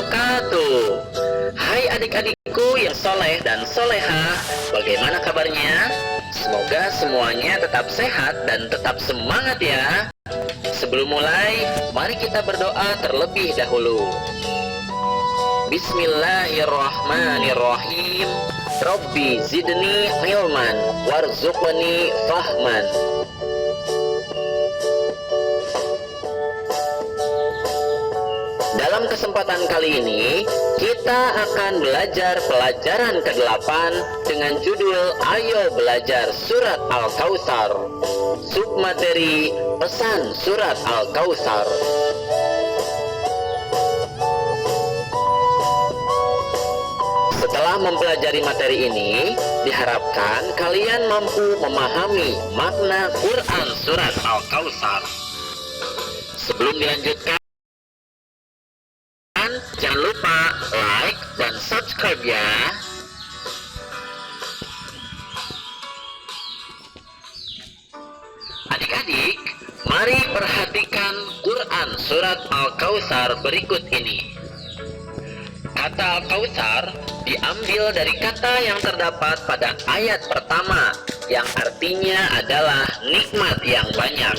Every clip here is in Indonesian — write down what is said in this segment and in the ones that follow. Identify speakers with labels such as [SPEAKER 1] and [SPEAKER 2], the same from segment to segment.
[SPEAKER 1] wabarakatuh. Hai adik-adikku yang soleh dan soleha, bagaimana kabarnya? Semoga semuanya tetap sehat dan tetap semangat ya. Sebelum mulai, mari kita berdoa terlebih dahulu. Bismillahirrahmanirrahim. Rabbi zidni ilman warzuqni fahman. Dalam kesempatan kali ini, kita akan belajar pelajaran ke-8 dengan judul Ayo Belajar Surat Al-Kautsar. Submateri Pesan Surat Al-Kautsar. Setelah mempelajari materi ini, diharapkan kalian mampu memahami makna Quran Surat Al-Kautsar. Sebelum dilanjutkan, jangan lupa like dan subscribe ya. Adik-adik, mari perhatikan Quran Surat Al-Kautsar berikut ini. Kata Al-Kautsar diambil dari kata yang terdapat pada ayat pertama, yang artinya adalah nikmat yang banyak.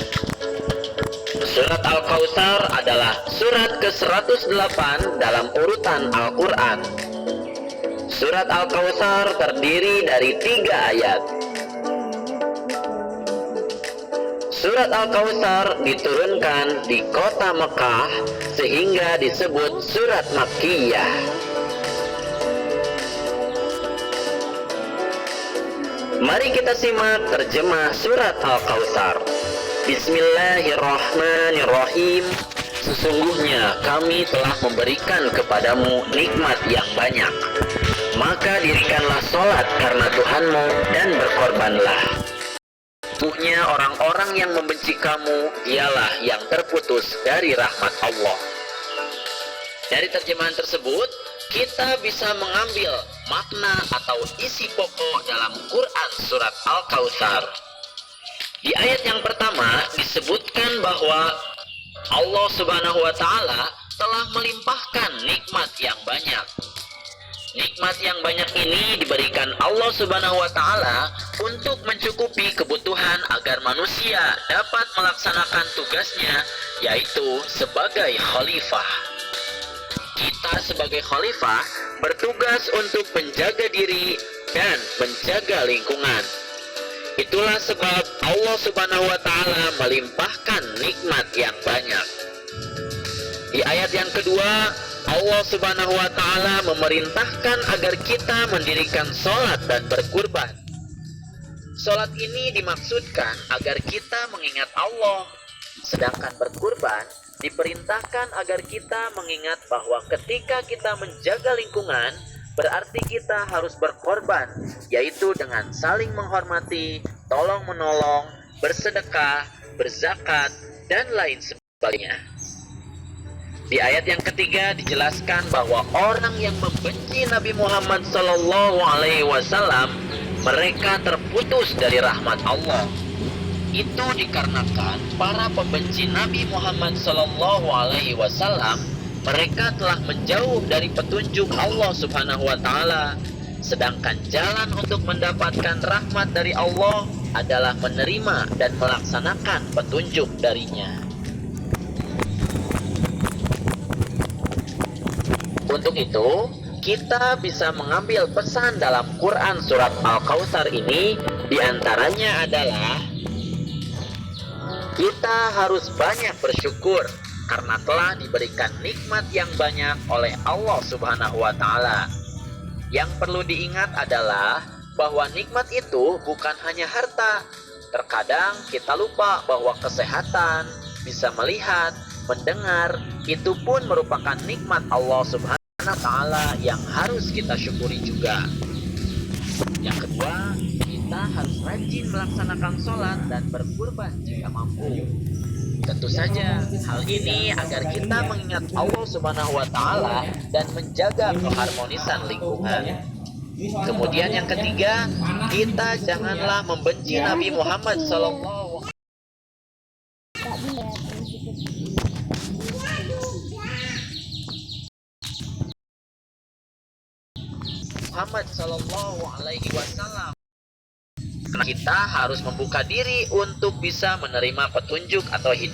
[SPEAKER 1] Surat Al-Kautsar adalah surat ke-108 dalam urutan Al-Quran. Surat Al-Kautsar terdiri dari 3 ayat. Surat Al-Kautsar diturunkan di kota Mekah sehingga disebut surat Makkiyah. Mari kita simak terjemah surat Al-Kautsar. Bismillahirrahmanirrahim. Sesungguhnya kami telah memberikan kepadamu nikmat yang banyak. Maka dirikanlah sholat karena Tuhanmu dan berkorbanlah. Sesungguhnya orang-orang yang membenci kamu ialah yang terputus dari rahmat Allah. Dari terjemahan tersebut, kita bisa mengambil makna atau isi pokok dalam Quran Surat Al-Kautsar. Di ayat yang pertama disebutkan bahwa Allah Subhanahu wa Ta'ala telah melimpahkan nikmat yang banyak. Nikmat yang banyak ini diberikan Allah Subhanahu wa Ta'ala untuk mencukupi kebutuhan agar manusia dapat melaksanakan tugasnya, yaitu sebagai khalifah. Kita sebagai khalifah bertugas untuk menjaga diri dan menjaga lingkungan. Itulah sebab Allah Subhanahu wa Ta'ala melimpahkan nikmat yang banyak. Di ayat yang kedua, Allah Subhanahu wa Ta'ala memerintahkan agar kita mendirikan sholat dan berkurban. Sholat ini dimaksudkan agar kita mengingat Allah, sedangkan berkurban diperintahkan agar kita mengingat bahwa ketika kita menjaga lingkungan, berarti kita harus berkorban, yaitu dengan saling menghormati, tolong-menolong, bersedekah, berzakat, dan lain sebagainya. Di ayat yang ketiga dijelaskan bahwa orang yang membenci Nabi Muhammad SAW, mereka terputus dari rahmat Allah. Itu dikarenakan para pembenci Nabi Muhammad SAW, mereka telah menjauh dari petunjuk Allah Subhanahu wa Ta'ala. Sedangkan jalan untuk mendapatkan rahmat dari Allah adalah menerima dan melaksanakan petunjuk darinya. Untuk itu, kita bisa mengambil pesan dalam Quran Surat Al-Kautsar ini, diantaranya adalah kita harus banyak bersyukur karena telah diberikan nikmat yang banyak oleh Allah Subhanahu wa Ta'ala. Yang perlu diingat adalah bahwa nikmat itu bukan hanya harta. Terkadang kita lupa bahwa kesehatan, bisa melihat, mendengar, itu pun merupakan nikmat Allah Subhanahu wa Ta'ala yang harus kita syukuri juga. Yang kedua, kita harus rajin melaksanakan sholat dan berkurban jika mampu. Tentu saja hal ini agar kita mengingat Allah Subhanahu wa Ta'ala dan menjaga keharmonisan lingkungan. Kemudian yang ketiga, kita janganlah membenci Nabi Muhammad SAW. Muhammad Sallallahu Alaihi Wasallam. Kita harus membuka diri untuk bisa menerima petunjuk atau hidayah